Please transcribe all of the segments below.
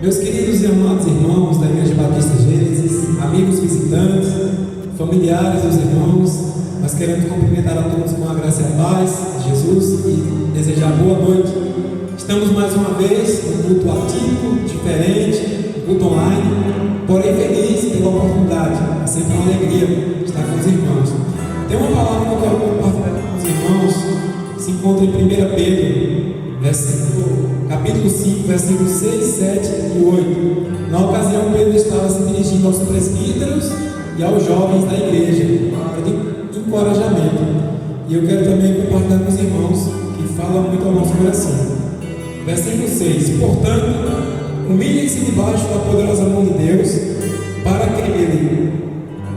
Meus queridos e amados irmãos da Igreja Batista Gênesis, amigos visitantes, familiares dos irmãos, nós queremos cumprimentar a todos com a graça e a paz de Jesus e desejar boa noite. Estamos mais uma vez no culto atípico, diferente, culto online, porém feliz pela oportunidade. É sempre uma alegria estar com os irmãos. Tem uma palavra que eu quero compartilhar com os irmãos, que se encontra em 1 Pedro, capítulo 5, versículos 6, 7 e 8. Na ocasião, Pedro estava se dirigindo aos presbíteros e aos jovens da igreja, de encorajamento. E eu quero também compartilhar com os irmãos, que fala muito ao nosso coração. Versículo 6: portanto, humilhem-se debaixo da poderosa mão de Deus, para que Ele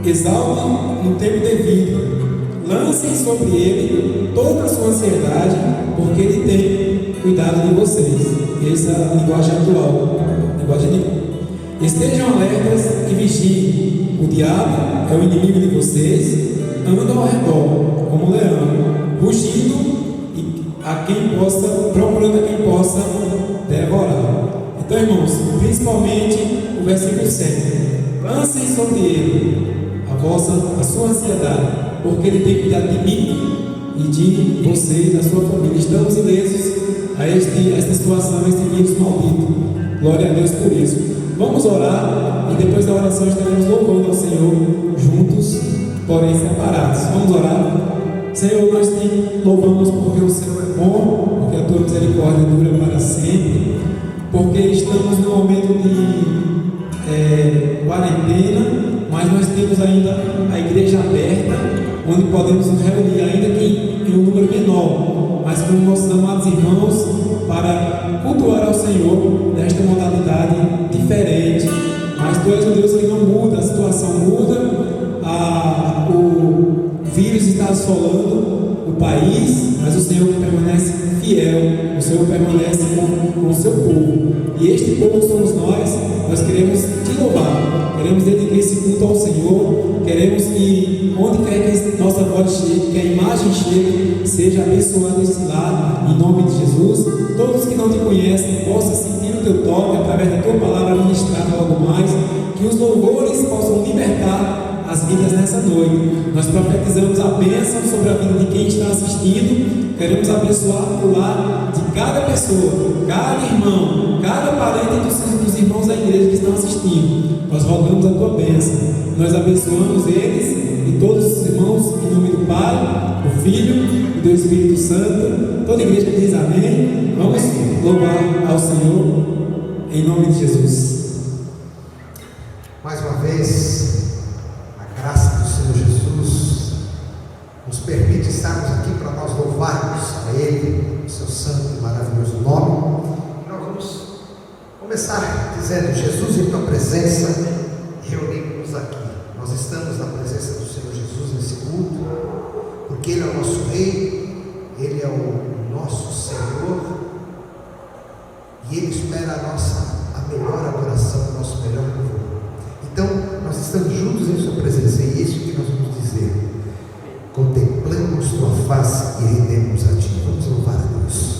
exalte no tempo devido. Lancem sobre Ele toda a sua ansiedade, porque Ele tem cuidado de vocês. Essa é a linguagem atual, linguagem de... Estejam alertas e vigiem. O diabo é o inimigo de vocês, anda ao redor como um leão, rugindo procurando a quem possa devorar. Então, irmãos, principalmente o versículo 7: lancem sobre Ele a sua ansiedade, porque Ele tem cuidado de mim e de você e da sua família. Estamos ilesos a esta situação, a este vírus maldito. Glória a Deus por isso. Vamos orar e depois da oração estaremos louvando ao Senhor juntos, porém separados. Vamos orar. Senhor, nós te louvamos porque o Senhor é bom, porque a tua misericórdia dura para sempre, porque estamos num momento de quarentena, mas nós temos ainda a igreja aberta, onde podemos nos reunir, ainda que em um número menor, mas com nossos amados irmãos, para cultuar ao Senhor nesta modalidade diferente. Mas tu és um Deus que não muda, a situação muda, o vírus está assolando o país, mas o Senhor permanece fiel, o Senhor permanece com o seu povo, e este povo somos nós queremos te louvar, queremos dedicar esse culto ao Senhor, queremos que onde quer que nossa voz chegue, que a imagem chegue, seja abençoado esse lado, em nome de Jesus. Todos que não te conhecem possam sentir o teu toque através da tua palavra ministrada logo mais, que os louvores possam libertar as vidas nessa noite. Nós profetizamos a bênção sobre a vida de quem está assistindo. Queremos abençoar o lar de cada pessoa, cada irmão, cada parente dos irmãos da igreja que estão assistindo. Nós rogamos a tua bênção. Nós abençoamos eles e todos os irmãos em nome do Pai, do Filho e do Espírito Santo. Toda a igreja diz amém. Vamos louvar ao Senhor em nome de Jesus. Mais uma vez, a graça do Senhor Jesus nos permite estarmos aqui para nós louvarmos a Ele, o seu santo e maravilhoso nome. E nós vamos começar dizendo: Jesus, em tua presença reunimos aqui. Nós estamos na presença do Senhor Jesus nesse culto, porque Ele é o nosso Rei, Ele é o nosso Senhor, e Ele espera a melhor adoração, o nosso melhor louvor. Então, nós estamos juntos em sua presença, e é isso que nós vamos dizer: contemplamos tua face e rendemos a ti. Vamos louvar a Deus.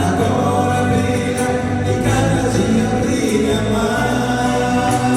Agora brilha e cada dia brilha mais.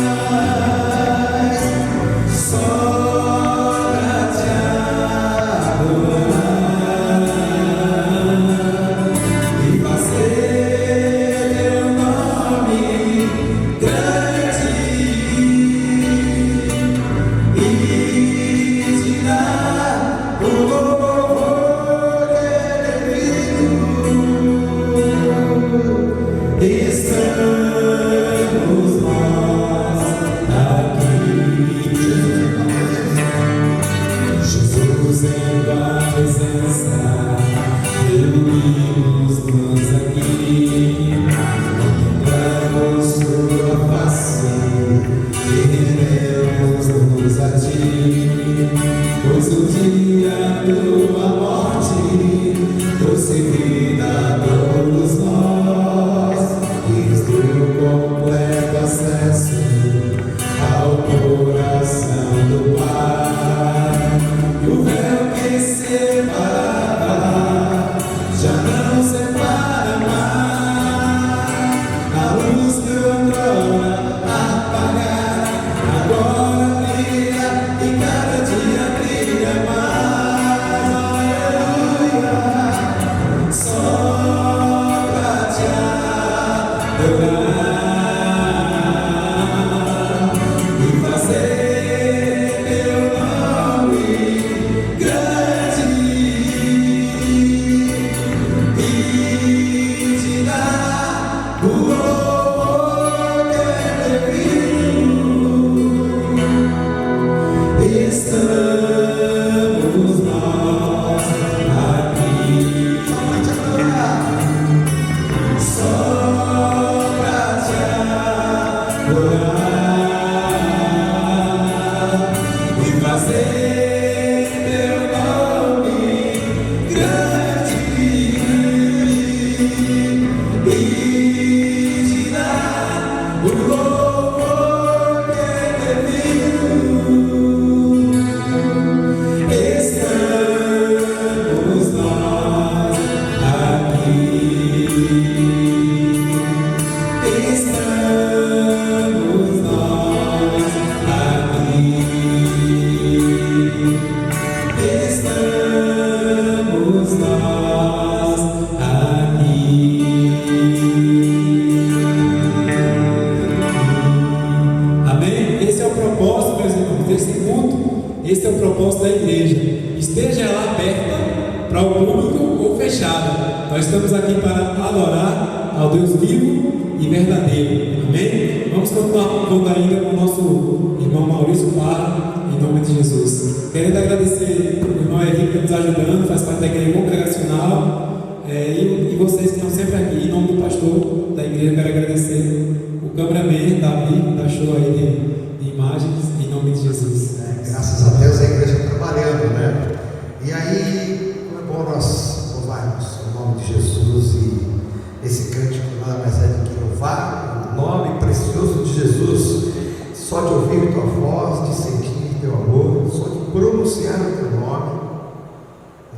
Esse é o propósito da igreja. Esteja ela aberta para o público ou fechada. Nós estamos aqui para adorar ao Deus vivo e verdadeiro. Amém? Vamos continuar ainda com o nosso irmão Maurício Parra, em nome de Jesus. Querendo agradecer o irmão Henrique que está nos ajudando, faz parte da igreja congregacional, e vocês que estão sempre aqui. Em nome do pastor da igreja, quero agradecer o cameraman Davi, da show aí de imagens, em nome de Jesus. Graças a Deus a igreja trabalhando, né? E aí, como é bom nós louvarmos o nome de Jesus, e esse cântico nada mais é do que louvar o nome precioso de Jesus. Só de ouvir tua voz, de sentir teu amor, só de pronunciar o teu nome,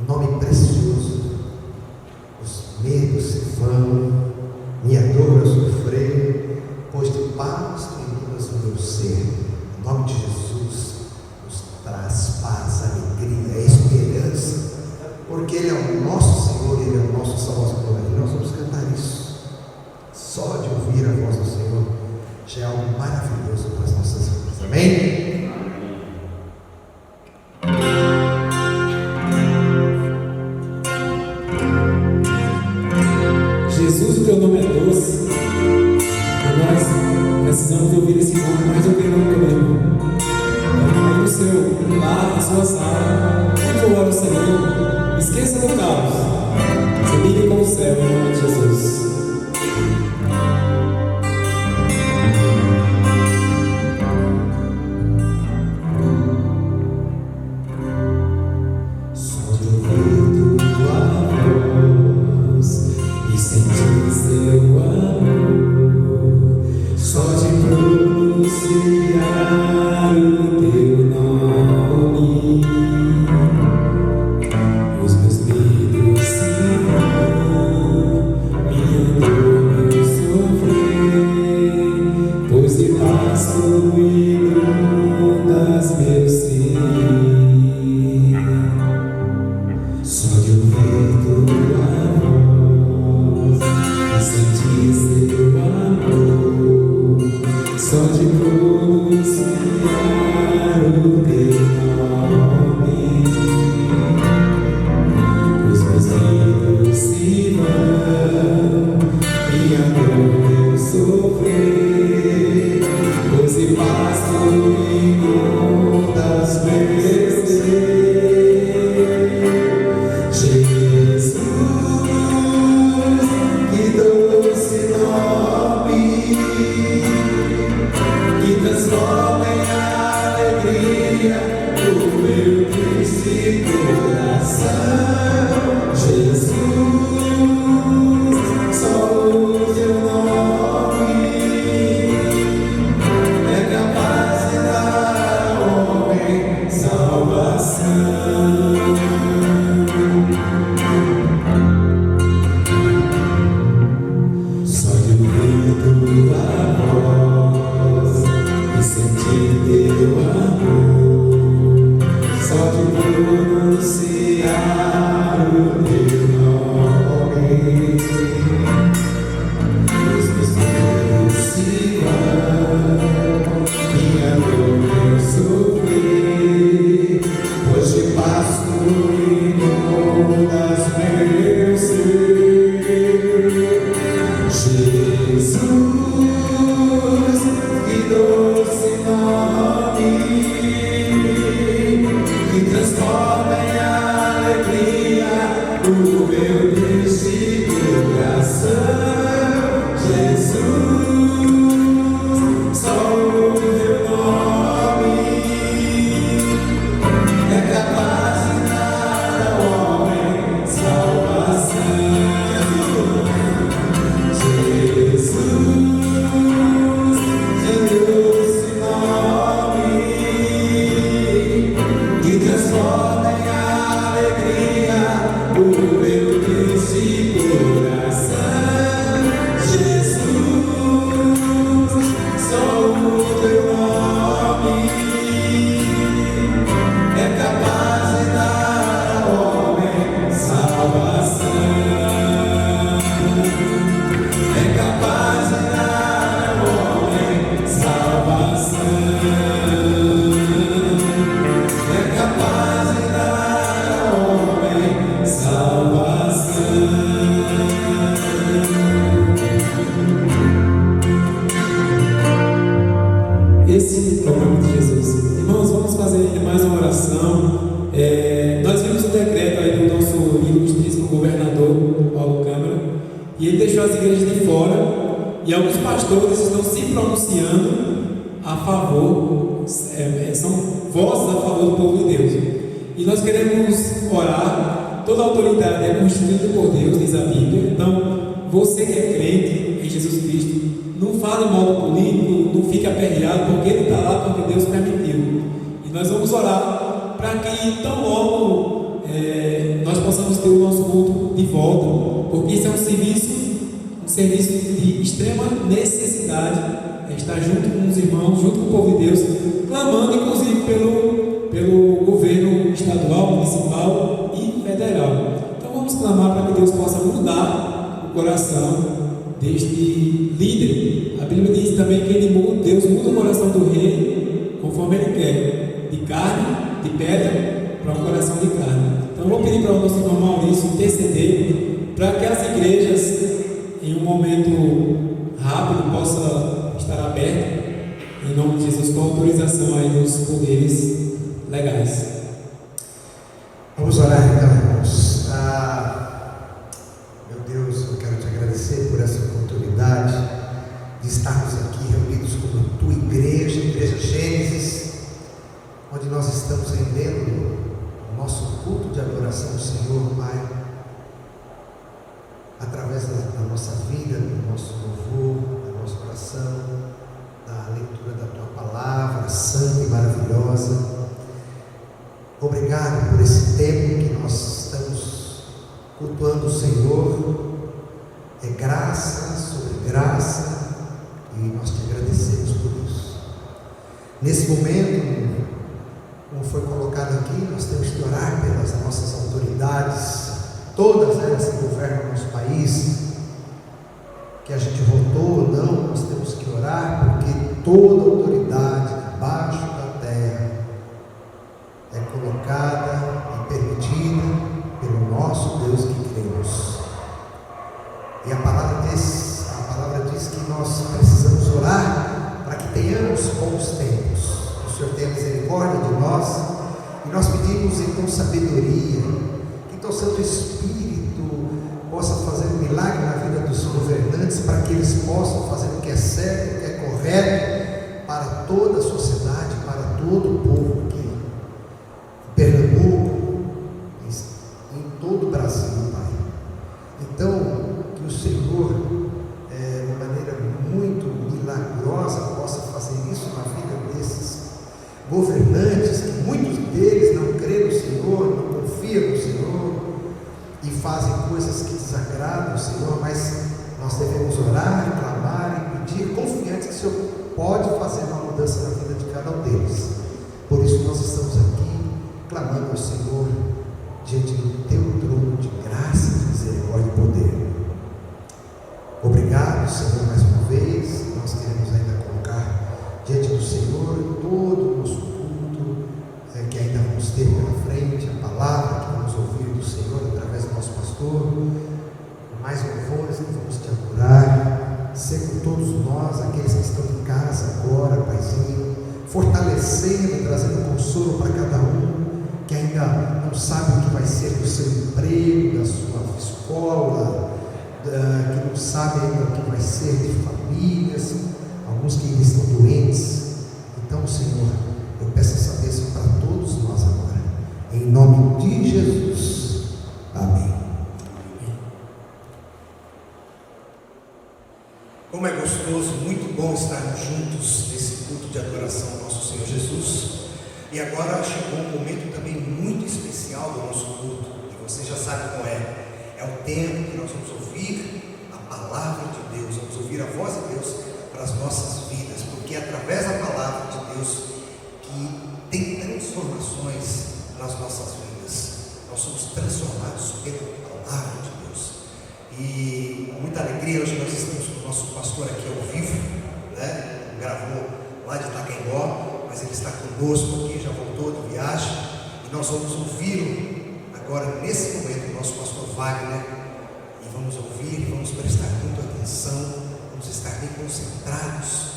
um nome precioso, os medos se vão, minha dor eu sofrer, pois de paz tu inundas o meu ser. Em nome de Jesus nos traz paz, alegria, esperança, porque Ele é o nosso Senhor, Ele é o nosso Salvador. E nós vamos cantar isso. Só de ouvir a voz do Senhor já é algo maravilhoso para as nossas vidas. Amém? Jesus, o teu nome é doce, e nós precisamos ouvir esse nome mais do que o nome do meu irmão. Então, aí no seu lar, na sua sala, vamos louvar o Senhor. Esqueça do caos, se ligue com o céu, em nome de Jesus. Sentir Esse é o nome de Jesus. Irmãos, vamos fazer mais uma oração. Nós vimos o decreto aí do nosso ilustríssimo governador Paulo Câmara, e ele deixou as igrejas de fora, e alguns pastores estão se pronunciando a favor, são vozes a favor do povo de Deus. E nós queremos orar. Toda a autoridade é constituída por Deus, diz a Bíblia. Então, você que é crente em Jesus Cristo, não fale modo político, não fique aperreado, porque ele está lá porque Deus permitiu. E nós vamos orar para que tão logo nós possamos ter o nosso culto de volta, porque isso é um serviço de extrema necessidade. Estar junto com os irmãos, junto com o povo de Deus, clamando inclusive pelo governo estadual, municipal e federal. Então vamos clamar para que Deus possa mudar o coração deste líder. A Bíblia diz também que Deus muda o coração do rei conforme ele quer, de carne, de pedra, para um coração de carne. Então vou pedir para o nosso irmão Maurício interceder para que as igrejas, em um momento rápido, possam estar abertas, em nome de Jesus, com autorização aí dos poderes legais. Vamos orar então, irmãos. Meu Deus, eu quero te agradecer por essa oportunidade de estarmos aqui reunidos como tua igreja, Igreja Gênesis, onde nós estamos rendendo o nosso culto de adoração ao Senhor, Pai, através da nossa vida, do nosso louvor, da nossa oração, da leitura da tua palavra santa e maravilhosa. Obrigado por esse tempo que nós estamos cultuando o Senhor. É graça sobre graça, e nós te agradecemos por isso. Nesse momento, como foi colocado aqui, nós temos que orar pelas nossas autoridades, todas elas que governam o nosso país, que a gente votou ou não, nós temos que orar, porque toda autoridade debaixo da terra é colocada e permitida pelo nosso Deus que cremos. E a palavra diz que nós precisamos orar para que tenhamos bons tempos. O Senhor tenha misericórdia de nós, e nós pedimos então sabedoria, que teu Santo Espírito possa fazer um milagre na vida dos governantes, para que eles possam fazer o que é certo, o que é correto para toda a sociedade, para todo o povo aqui em Pernambuco, em todo o Brasil, Pai. Então, que o Senhor, de maneira muito milagrosa, possa fazer isso na vida desses governantes, que muitos deles não creem no Senhor, não confiam no Senhor e fazem coisas que desagradam o Senhor, mas nós devemos orar, clamar e pedir, confiantes que o Senhor pode fazer uma mudança na vida de cada um deles. Por isso nós estamos aqui clamando ao Senhor diante do teu trono de graça, de misericórdia e poder. Obrigado, Senhor, mais uma vez. Nós queremos ainda colocar diante do Senhor todo o nosso culto, que ainda vamos ter pela frente, a palavra que vamos ouvir do Senhor através do nosso pastor, mais louvores que vamos te adorar. Ser com todos nós, aqueles que estão em casa agora, Paizinho, fortalecendo e trazendo consolo para cada um que ainda não sabe o que vai ser do seu emprego, da sua escola, que não sabe ainda o que vai ser de famílias, alguns que ainda estão doentes. Então, Senhor, eu peço essa bênção para todos nós agora, em nome de Jesus, amém. Como é gostoso, muito bom estarmos juntos nesse culto de adoração ao nosso Senhor Jesus. E agora chegou um momento também muito especial do nosso culto, e você já sabe qual é. É o tempo que nós vamos ouvir a palavra de Deus, vamos ouvir a voz de Deus para as nossas vidas, porque é através da palavra de Deus que tem transformações nas nossas vidas. Nós somos transformados pela palavra de Deus. E com muita alegria hoje nós estamos com o nosso pastor aqui ao vivo, né? Gravou lá de Itaquembó, mas ele está conosco aqui, já voltou de viagem, e nós vamos ouvi-lo agora nesse momento, o nosso pastor Wagner, e vamos ouvir e vamos prestar muita atenção, vamos estar bem concentrados,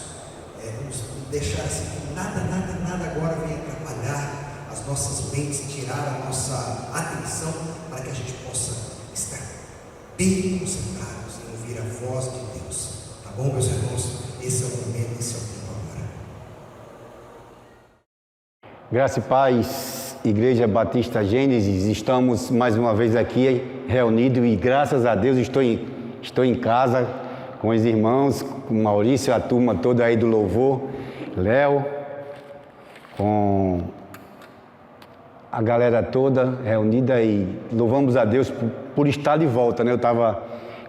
vamos deixar assim que nada agora venha atrapalhar as nossas mentes, tirar a nossa atenção, para que a gente possa estar bem concentrados em ouvir a voz de Deus. Tá bom, meus irmãos? Esse é o momento, esse é o tempo agora. Graça e paz, Igreja Batista Gênesis. Estamos mais uma vez aqui reunidos e graças a Deus estou em casa com os irmãos, com o Maurício, a turma toda aí do louvor, Léo, com a galera toda reunida, e louvamos a Deus por estar de volta, né?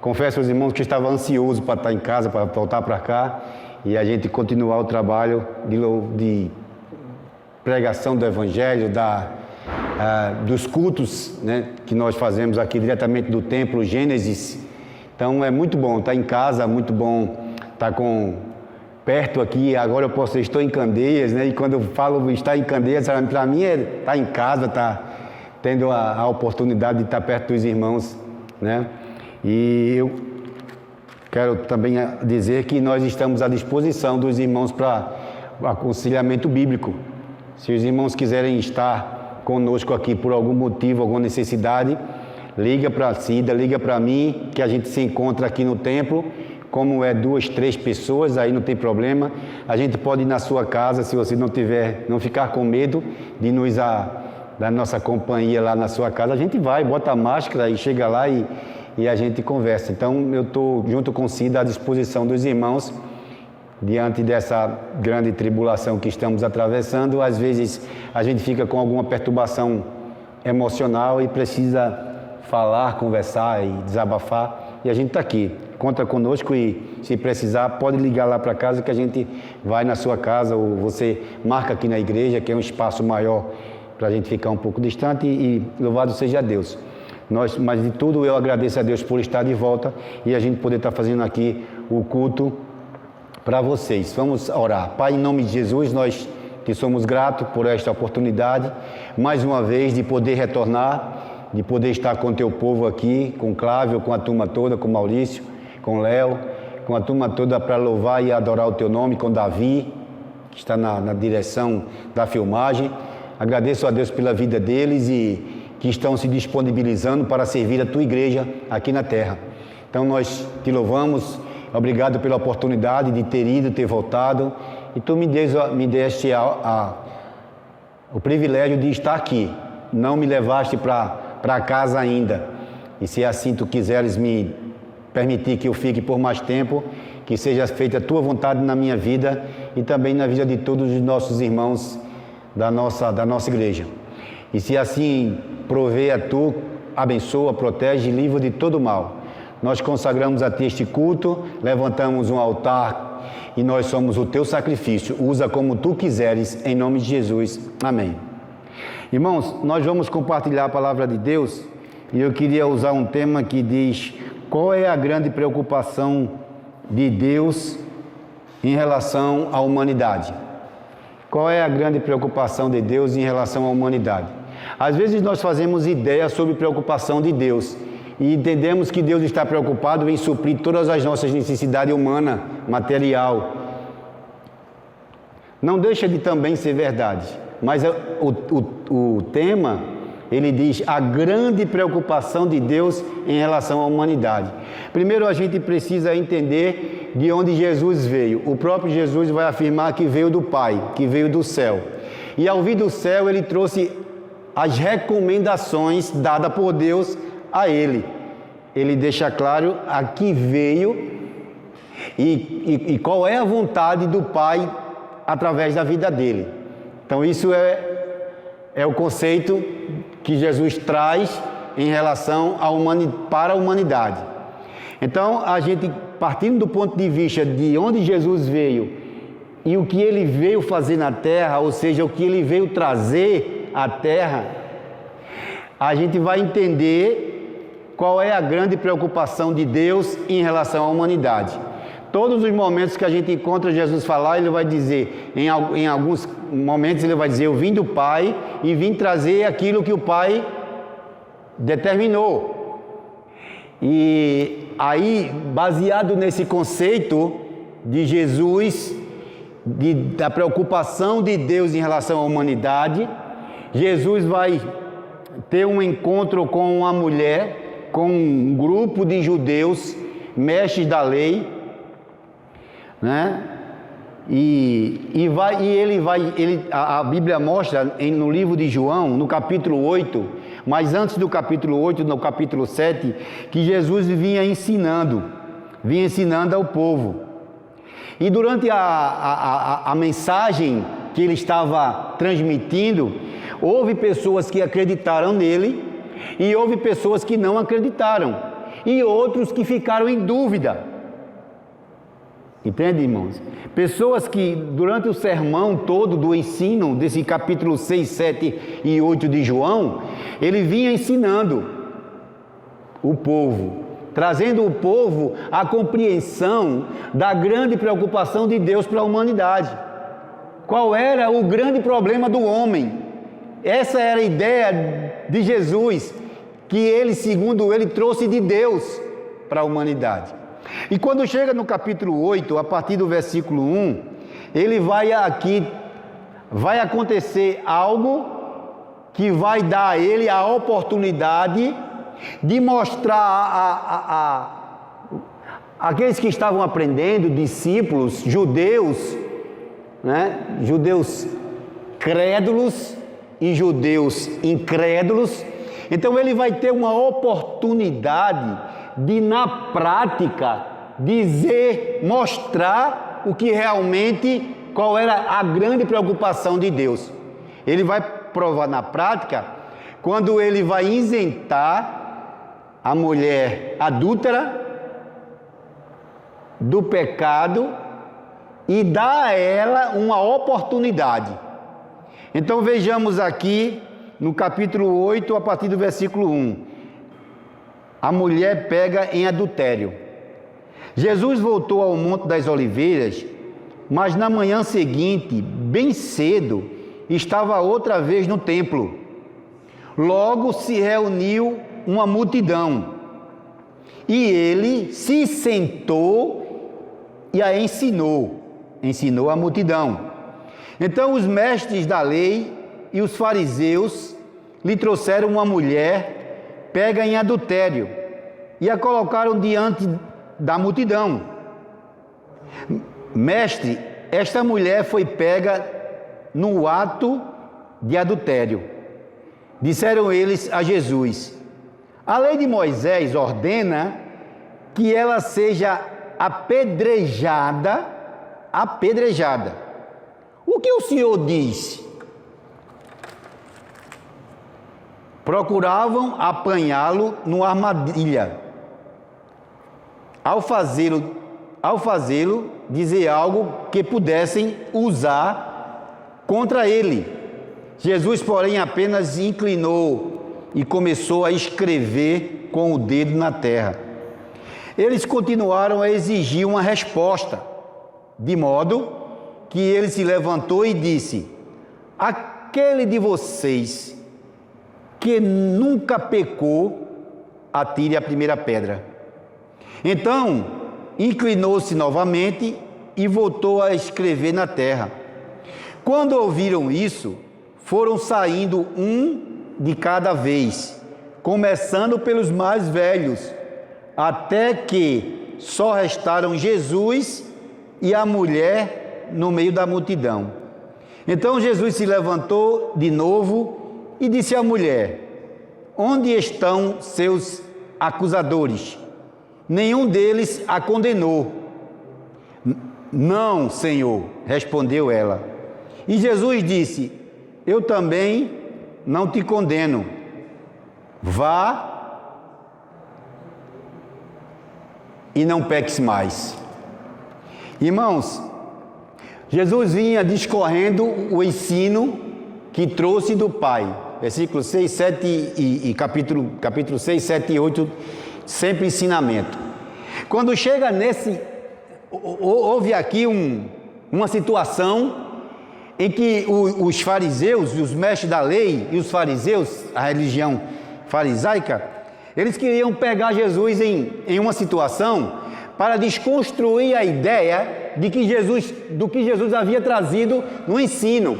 Confesso aos irmãos que estava ansioso para estar em casa, para voltar para cá e a gente continuar o trabalho de pregação do Evangelho, dos cultos, né, que nós fazemos aqui diretamente do templo Gênesis. Então é muito bom estar em casa, muito bom estar perto aqui. Agora estou em Candeias, né? E quando eu falo estar em Candeias, para mim é estar em casa, estar tendo a oportunidade de estar perto dos irmãos, né? E eu quero também dizer que nós estamos à disposição dos irmãos para aconselhamento bíblico. Se os irmãos quiserem estar conosco aqui por algum motivo, alguma necessidade, liga para a Cida, liga para mim, que a gente se encontra aqui no templo. Como é 2, 3 pessoas, aí não tem problema. A gente pode ir na sua casa, se você não ficar com medo de da nossa companhia lá na sua casa. A gente vai, bota a máscara e chega lá e a gente conversa. Então eu estou junto com o Cida à disposição dos irmãos diante dessa grande tribulação que estamos atravessando. Às vezes a gente fica com alguma perturbação emocional e precisa falar, conversar e desabafar, e a gente está aqui. Conta conosco e, se precisar, pode ligar lá para casa que a gente vai na sua casa, ou você marca aqui na igreja, que é um espaço maior para a gente ficar um pouco distante, e louvado seja Deus. Mas de tudo eu agradeço a Deus por estar de volta e a gente poder estar fazendo aqui o culto para vocês. Vamos orar. Pai, em nome de Jesus, nós te somos gratos por esta oportunidade, mais uma vez, de poder retornar, de poder estar com o teu povo aqui, com Clávio, com a turma toda, com Maurício, com Léo, com a turma toda para louvar e adorar o teu nome, com Davi, que está na direção da filmagem. Agradeço a Deus pela vida deles e que estão se disponibilizando para servir a tua igreja aqui na terra. Então nós te louvamos, obrigado pela oportunidade de ter ido, ter voltado, e tu me deste o privilégio de estar aqui. Não me levaste para casa ainda, e se assim tu quiseres me permitir que eu fique por mais tempo, que seja feita a tua vontade na minha vida e também na vida de todos os nossos irmãos da nossa igreja. E se assim prover a tu, abençoa, protege e livra de todo mal. Nós consagramos a ti este culto, levantamos um altar e nós somos o teu sacrifício. Usa como tu quiseres, em nome de Jesus. Amém. Irmãos, nós vamos compartilhar a palavra de Deus e eu queria usar um tema que diz: qual é a grande preocupação de Deus em relação à humanidade? Qual é a grande preocupação de Deus em relação à humanidade? Às vezes nós fazemos ideia sobre preocupação de Deus e entendemos que Deus está preocupado em suprir todas as nossas necessidades humanas, material. Não deixa de também ser verdade, mas o tema, ele diz a grande preocupação de Deus em relação à humanidade. Primeiro a gente precisa entender de onde Jesus veio. O próprio Jesus vai afirmar que veio do Pai, que veio do céu. E ao vir do céu, ele trouxe as recomendações dadas por Deus a ele. Ele deixa claro a que veio e qual é a vontade do Pai através da vida dele. Então isso é o conceito que Jesus traz em relação para a humanidade. Então a gente, partindo do ponto de vista de onde Jesus veio e o que ele veio fazer na terra, ou seja, o que ele veio trazer à terra, a gente vai entender qual é a grande preocupação de Deus em relação à humanidade. Todos os momentos que a gente encontra Jesus falar, ele vai dizer, em alguns momentos ele vai dizer: eu vim do Pai e vim trazer aquilo que o Pai determinou. E aí, baseado nesse conceito de Jesus, da preocupação de Deus em relação à humanidade, Jesus vai ter um encontro com uma mulher, com um grupo de judeus, mestres da lei, né? A Bíblia mostra no livro de João, no capítulo 8, mas antes do capítulo 8, no capítulo 7, que Jesus vinha ensinando ao povo. E durante a mensagem que ele estava transmitindo, houve pessoas que acreditaram nele e houve pessoas que não acreditaram e outros que ficaram em dúvida. Entende, irmãos? Pessoas que durante o sermão todo do ensino desse capítulo 6, 7 e 8 de João, ele vinha ensinando o povo, trazendo o povo à compreensão da grande preocupação de Deus para a humanidade. Qual era o grande problema do homem? Essa era a ideia de Jesus, que ele, segundo ele, trouxe de Deus para a humanidade. E quando chega no capítulo 8, a partir do versículo 1, vai acontecer algo que vai dar a ele a oportunidade de mostrar aqueles que estavam aprendendo, discípulos, judeus, né? Judeus crédulos e judeus incrédulos. Então ele vai ter uma oportunidade de, na prática, mostrar o que realmente, qual era a grande preocupação de Deus. Ele vai provar na prática quando ele vai isentar a mulher adúltera do pecado e dar a ela uma oportunidade. Então vejamos aqui no capítulo 8, a partir do versículo 1. A mulher pega em adultério. Jesus voltou ao Monte das Oliveiras, mas na manhã seguinte, bem cedo, estava outra vez no templo. Logo se reuniu uma multidão, e ele se sentou e a ensinou a multidão. Então os mestres da lei e os fariseus lhe trouxeram uma mulher pega em adultério e a colocaram diante da multidão. Mestre, esta mulher foi pega no ato de adultério. Disseram eles a Jesus: a lei de Moisés ordena que ela seja apedrejada. O que o Senhor diz? Procuravam apanhá-lo numa armadilha. Ao fazê-lo, dizer algo que pudessem usar contra ele. Jesus, porém, apenas inclinou e começou a escrever com o dedo na terra. Eles continuaram a exigir uma resposta, de modo que ele se levantou e disse: aquele de vocês que nunca pecou, atire a primeira pedra. Então, inclinou-se novamente e voltou a escrever na terra. Quando ouviram isso, foram saindo um de cada vez, começando pelos mais velhos, até que só restaram Jesus e a mulher no meio da multidão. Então Jesus se levantou de novo e disse à mulher: onde estão seus acusadores? Nenhum deles a condenou. Não, Senhor, respondeu ela. E Jesus disse: eu também não te condeno. Vá e não peques mais. Irmãos, Jesus vinha discorrendo o ensino que trouxe do Pai. Versículo 6, 7 e capítulo 6, 7 e 8, sempre ensinamento. Quando chega houve aqui uma situação em que os fariseus, os mestres da lei e os fariseus, a religião farisaica, eles queriam pegar Jesus em uma situação para desconstruir a ideia do que Jesus havia trazido no ensino,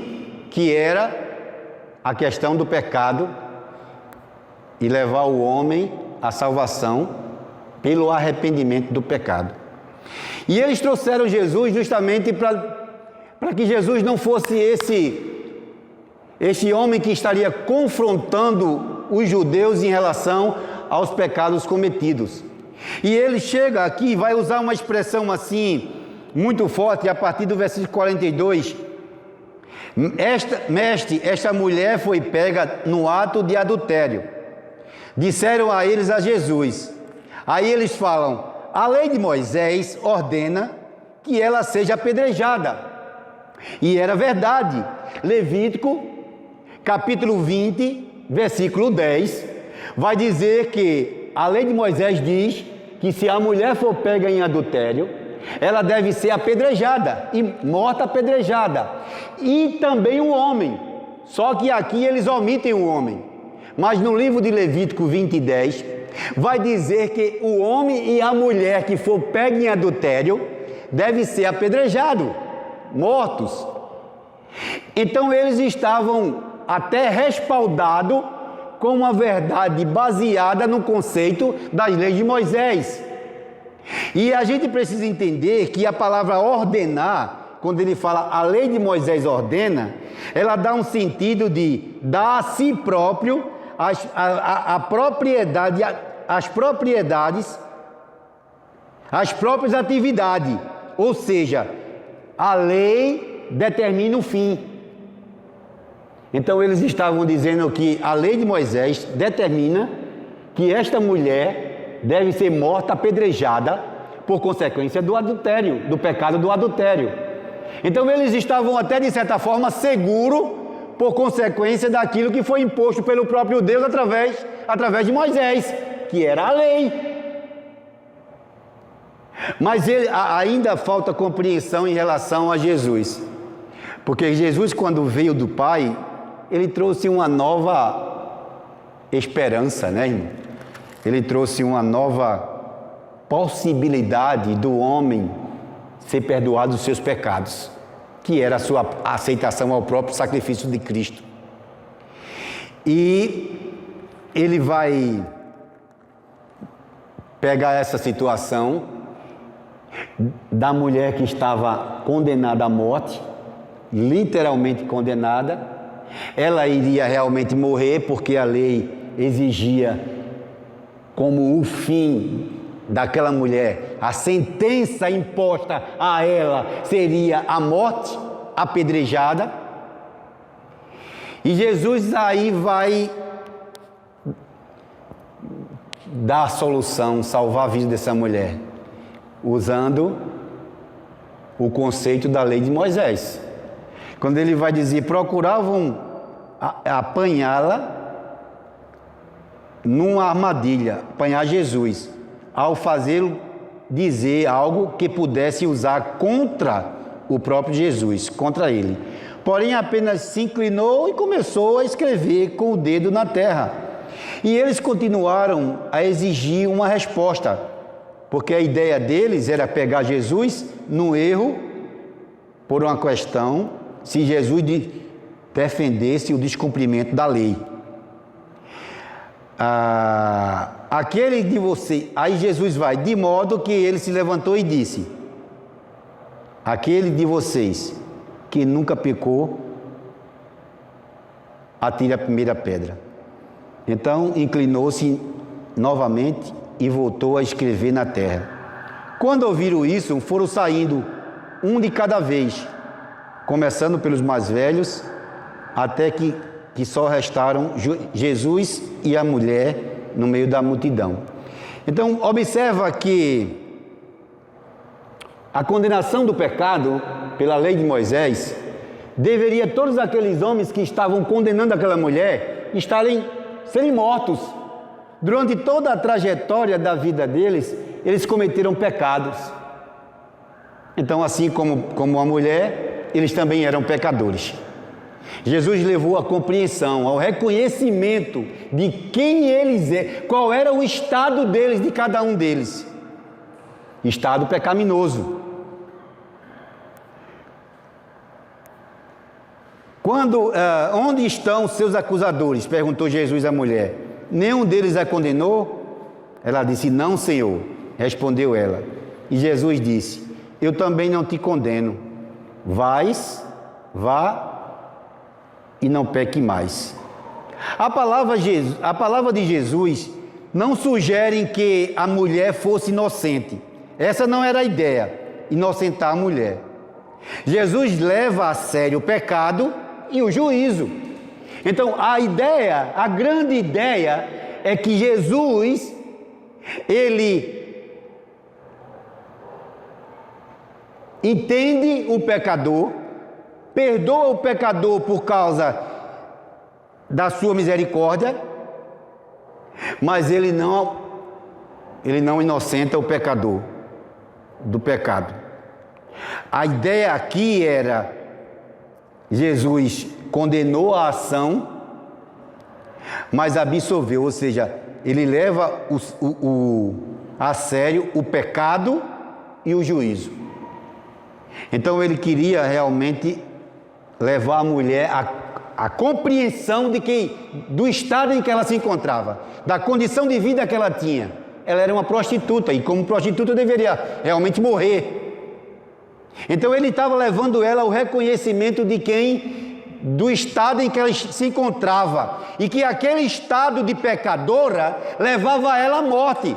que era a questão do pecado e levar o homem à salvação pelo arrependimento do pecado. E eles trouxeram Jesus justamente para que Jesus não fosse esse homem que estaria confrontando os judeus em relação aos pecados cometidos. E ele chega aqui e vai usar uma expressão assim, muito forte, a partir do versículo 42. Mestre, esta mulher foi pega no ato de adultério. Disseram a eles a Jesus. Aí eles falam, a lei de Moisés ordena que ela seja apedrejada. E era verdade. Levítico, capítulo 20, versículo 10, vai dizer que a lei de Moisés diz que se a mulher for pega em adultério, ela deve ser apedrejada, e morta apedrejada. E também o homem. Só que aqui eles omitem o homem. Mas no livro de Levítico 20, 10, vai dizer que o homem e a mulher que for pega em adultério deve ser apedrejado, mortos. Então eles estavam até respaldados com uma verdade baseada no conceito das leis de Moisés. E a gente precisa entender que a palavra ordenar, quando ele fala a lei de Moisés ordena, ela dá um sentido de dar a si próprio a propriedade, as propriedades, as próprias atividades. Ou seja, a lei determina o fim. Então eles estavam dizendo que a lei de Moisés determina que esta mulher deve ser morta apedrejada por consequência do adultério, do pecado do adultério. Então eles estavam até de certa forma seguros por consequência daquilo que foi imposto pelo próprio Deus através de Moisés, que era a lei. Mas ainda falta compreensão em relação a Jesus, porque Jesus, quando veio do Pai, ele trouxe uma nova esperança, né, irmão? Ele trouxe uma nova possibilidade do homem ser perdoado dos seus pecados, que era a sua aceitação ao próprio sacrifício de Cristo. E ele vai pegar essa situação da mulher que estava condenada à morte, literalmente condenada. Ela iria realmente morrer, porque a lei exigia como o fim daquela mulher, a sentença imposta a ela seria a morte, apedrejada. E Jesus aí vai dar a solução, salvar a vida dessa mulher, usando o conceito da lei de Moisés. Quando ele vai dizer, procuravam apanhá-la numa armadilha, apanhar Jesus, ao fazê-lo dizer algo que pudesse usar contra o próprio Jesus, contra ele. Porém, apenas se inclinou e começou a escrever com o dedo na terra. E eles continuaram a exigir uma resposta, porque a ideia deles era pegar Jesus no erro por uma questão, se Jesus defendesse o descumprimento da lei. Aquele de você, aí Jesus vai, de modo que ele se levantou e disse, aquele de vocês que nunca pecou, atire a primeira pedra. Então inclinou-se novamente e voltou a escrever na terra. Quando ouviram isso, foram saindo um de cada vez, começando pelos mais velhos, até que só restaram Jesus e a mulher no meio da multidão. Então, observa que a condenação do pecado pela lei de Moisés deveria todos aqueles homens que estavam condenando aquela mulher serem mortos. Durante toda a trajetória da vida deles, eles cometeram pecados. Então, assim como a mulher, eles também eram pecadores. Jesus levou a compreensão, ao reconhecimento de quem eles eram, qual era o estado deles, de cada um deles. Estado pecaminoso. Onde estão os seus acusadores? Perguntou Jesus à mulher. Nenhum deles a condenou? Ela disse, não, Senhor. Respondeu ela. E Jesus disse, eu também não te condeno. Vá e não peque mais. A palavra de Jesus não sugere que a mulher fosse inocente. Essa não era a ideia, inocentar a mulher. Jesus leva a sério o pecado e o juízo. Então a grande ideia é que Jesus, ele entende o pecador, perdoa o pecador por causa da sua misericórdia, mas ele não inocenta o pecador do pecado. A ideia aqui era, Jesus condenou a ação, mas absolveu, ou seja, ele leva a sério o pecado e o juízo. Então ele queria realmente levar a mulher a compreensão do estado em que ela se encontrava, da condição de vida que ela tinha. Ela era uma prostituta e como prostituta deveria realmente morrer. Então ele estava levando ela ao reconhecimento do estado em que ela se encontrava e que aquele estado de pecadora levava ela à morte.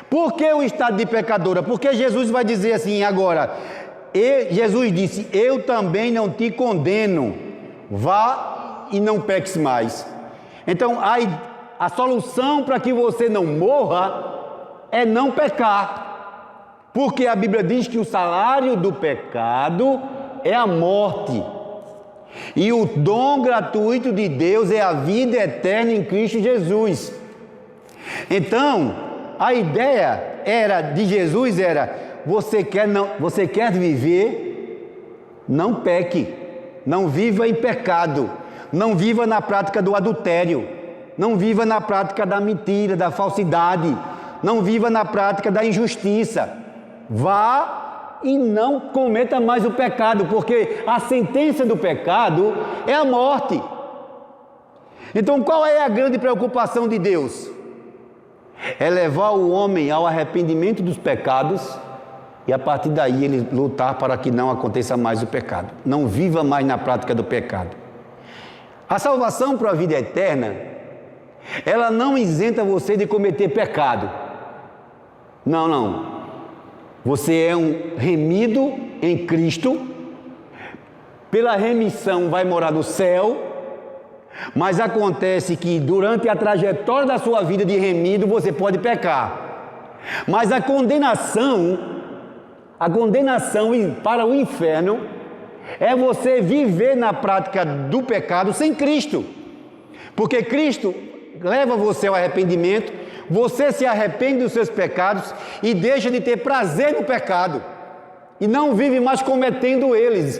Por que o estado de pecadora? Porque Jesus vai dizer assim agora, Jesus disse, eu também não te condeno, vá e não peques mais. Então a solução para que você não morra é não pecar. Porque a Bíblia diz que o salário do pecado é a morte. E o dom gratuito de Deus é a vida eterna em Cristo Jesus. Então, a ideia de Jesus era, você quer viver, não peque, não viva em pecado, não viva na prática do adultério, não viva na prática da mentira, da falsidade, não viva na prática da injustiça. Vá e não cometa mais o pecado, porque a sentença do pecado é a morte. Então, qual é a grande preocupação de Deus? É levar o homem ao arrependimento dos pecados e a partir daí ele lutar para que não aconteça mais o pecado, não viva mais na prática do pecado. A salvação para a vida eterna, ela não isenta você de cometer pecado. Não. Você é um remido em Cristo, pela remissão vai morar no céu, mas acontece que durante a trajetória da sua vida de remido você pode pecar. Mas a condenação para o inferno é você viver na prática do pecado sem Cristo. Porque Cristo leva você ao arrependimento, você se arrepende dos seus pecados e deixa de ter prazer no pecado e não vive mais cometendo eles.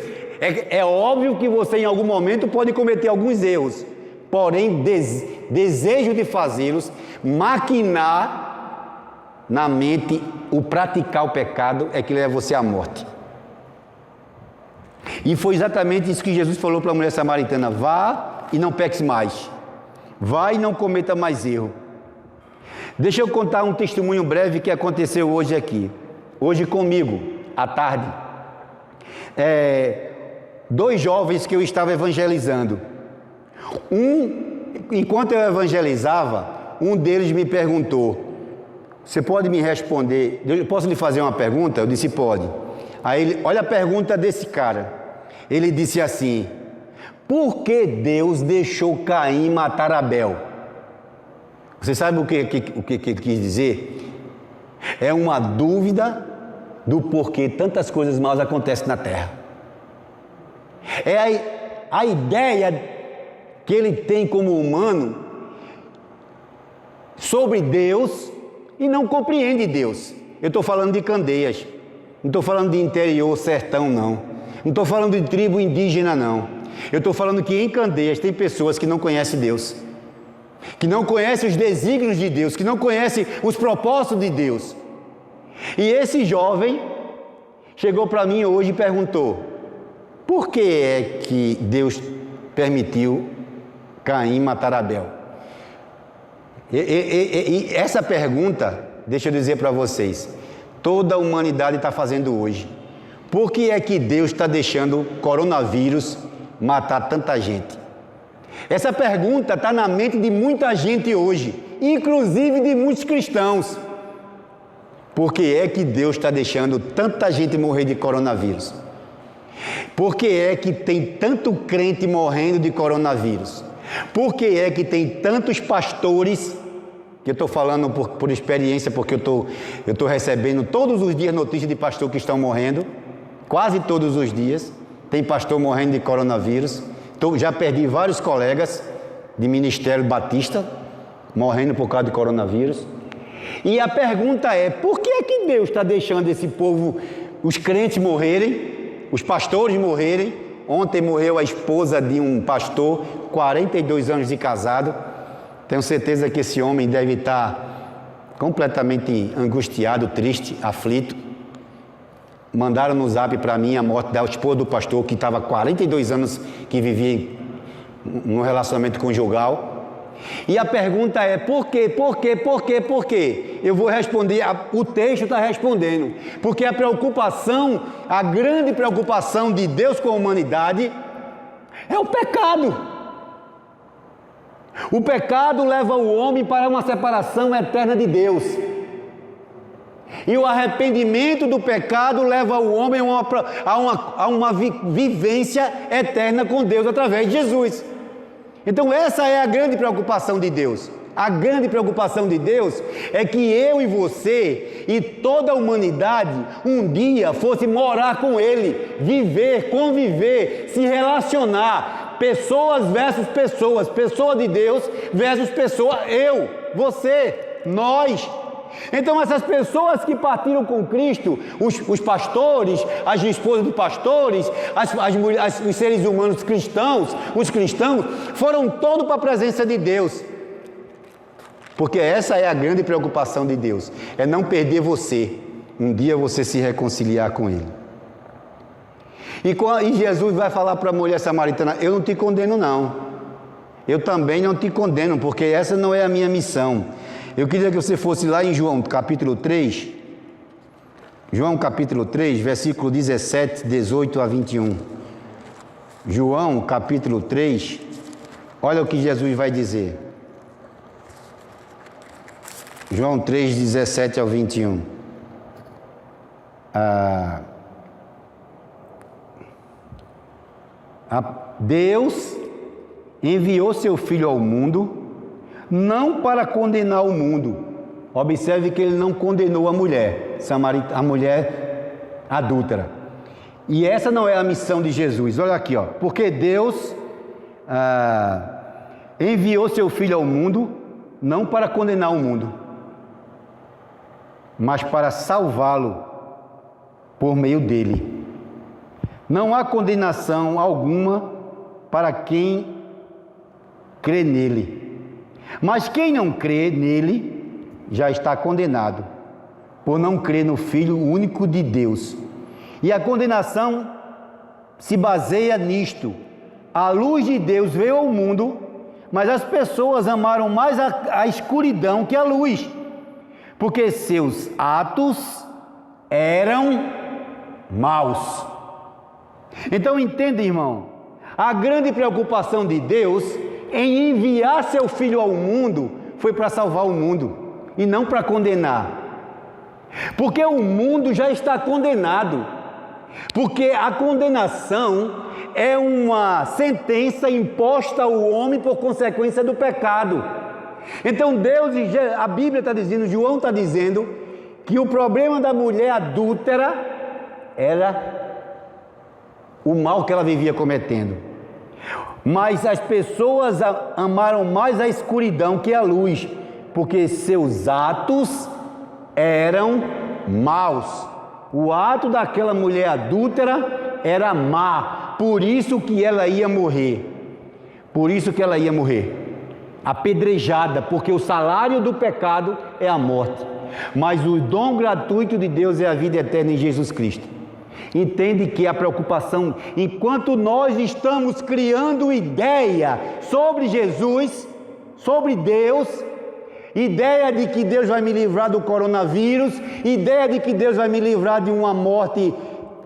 É óbvio que você em algum momento pode cometer alguns erros, porém desejo de fazê-los, maquinar na mente o praticar o pecado é que leva você à morte. E foi exatamente isso que Jesus falou para a mulher samaritana: vá e não peques mais, vá e não cometa mais erro. Deixa eu contar um testemunho breve que aconteceu hoje comigo, à tarde. 2 jovens que eu estava evangelizando. Enquanto eu evangelizava, um deles me perguntou: você pode me responder? Eu posso lhe fazer uma pergunta? Eu disse: pode. Aí olha a pergunta desse cara. Ele disse assim: por que Deus deixou Caim matar Abel? Você sabe o que ele quis dizer? É uma dúvida do porquê tantas coisas más acontecem na terra. É a ideia que ele tem como humano sobre Deus e não compreende Deus. Eu estou falando de Candeias, não estou falando de interior, sertão, não estou falando de tribo indígena, não. Eu estou falando que em Candeias tem pessoas que não conhecem Deus, que não conhecem os desígnios de Deus, que não conhecem os propósitos de Deus. E esse jovem chegou para mim hoje e perguntou: Por que é que Deus permitiu Caim matar Abel? E essa pergunta, deixa eu dizer para vocês, toda a humanidade está fazendo hoje. Por que é que Deus está deixando o coronavírus matar tanta gente? Essa pergunta está na mente de muita gente hoje, inclusive de muitos cristãos. Por que é que Deus está deixando tanta gente morrer de coronavírus? Por que é que tem tanto crente morrendo de coronavírus? Por que é que tem tantos pastores, que eu estou falando por experiência, porque eu estou recebendo todos os dias notícias de pastor que estão morrendo, quase todos os dias, tem pastor morrendo de coronavírus. Já perdi vários colegas de Ministério Batista morrendo por causa de coronavírus. E a pergunta é, por que é que Deus está deixando esse povo, os crentes morrerem, os pastores morrerem? Ontem morreu a esposa de um pastor, 42 anos de casado. Tenho certeza que esse homem deve estar completamente angustiado, triste, aflito. Mandaram no zap para mim a morte da esposa do pastor, que estava 42 anos, que vivia num relacionamento conjugal. E a pergunta é, por quê? Por quê? Por quê? Por quê? Eu vou responder, o texto está respondendo. Porque a preocupação, a grande preocupação de Deus com a humanidade é o pecado. O pecado leva o homem para uma separação eterna de Deus. E o arrependimento do pecado leva o homem a uma vivência eterna com Deus através de Jesus. Então essa é a grande preocupação de Deus. A grande preocupação de Deus é que eu e você e toda a humanidade um dia fosse morar com Ele, viver, conviver, se relacionar, pessoas versus pessoas, pessoa de Deus versus pessoa, eu, você, nós. Então essas pessoas que partiram com Cristo, os pastores, as esposas de pastores, os seres humanos cristãos, os cristãos, foram todos para a presença de Deus. Porque essa é a grande preocupação de Deus, é não perder você, um dia você se reconciliar com Ele. E Jesus vai falar para a mulher samaritana, eu não te condeno não, eu também não te condeno, porque essa não é a minha missão. Eu queria que você fosse lá em João capítulo 3, João capítulo 3, versículo 17, 18 a 21. João capítulo 3, olha o que Jesus vai dizer. João 3, 17 ao 21. Deus enviou seu Filho ao mundo, não para condenar o mundo. Observe que ele não condenou a mulher, a mulher adúltera. E essa não é a missão de Jesus. Olha aqui, ó. Porque Deus enviou seu Filho ao mundo, não para condenar o mundo, mas para salvá-lo por meio dele. Não há condenação alguma para quem crê nele. Mas quem não crê nele já está condenado, por não crer no Filho único de Deus. E a condenação se baseia nisto: a luz de Deus veio ao mundo, mas as pessoas amaram mais a escuridão que a luz, porque seus atos eram maus. Então entenda, irmão, a grande preocupação de Deus em enviar seu Filho ao mundo foi para salvar o mundo e não para condenar. Porque o mundo já está condenado. Porque a condenação é uma sentença imposta ao homem por consequência do pecado. Então Deus, a Bíblia está dizendo, João está dizendo, que o problema da mulher adúltera era o mal que ela vivia cometendo. Mas as pessoas amaram mais a escuridão que a luz, porque seus atos eram maus. O ato daquela mulher adúltera era má, por isso que ela ia morrer. Por isso que ela ia morrer, apedrejada, porque o salário do pecado é a morte. Mas o dom gratuito de Deus é a vida eterna em Jesus Cristo. Entende que a preocupação, enquanto nós estamos criando ideia sobre Jesus, sobre Deus, ideia de que Deus vai me livrar do coronavírus, ideia de que Deus vai me livrar de uma morte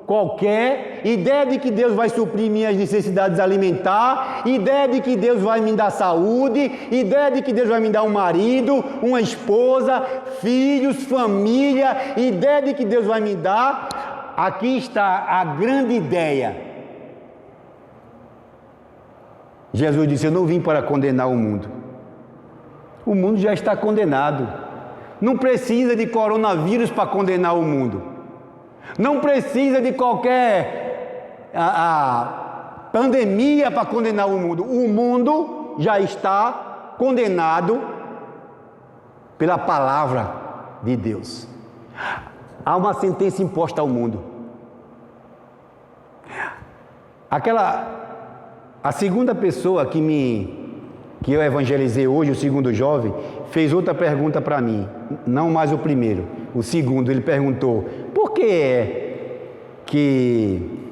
qualquer, ideia de que Deus vai suprir minhas necessidades alimentares, ideia de que Deus vai me dar saúde, ideia de que Deus vai me dar um marido, uma esposa, filhos, família, ideia de que Deus vai me dar. Aqui está a grande ideia. Jesus disse: eu não vim para condenar o mundo. O mundo já está condenado. Não precisa de coronavírus para condenar o mundo. Não precisa de qualquer pandemia para condenar o mundo. O mundo já está condenado pela palavra de Deus. Há uma sentença imposta ao mundo. A segunda pessoa que eu evangelizei hoje, o segundo jovem, fez outra pergunta para mim, não mais o primeiro. O segundo, ele perguntou: por que é que,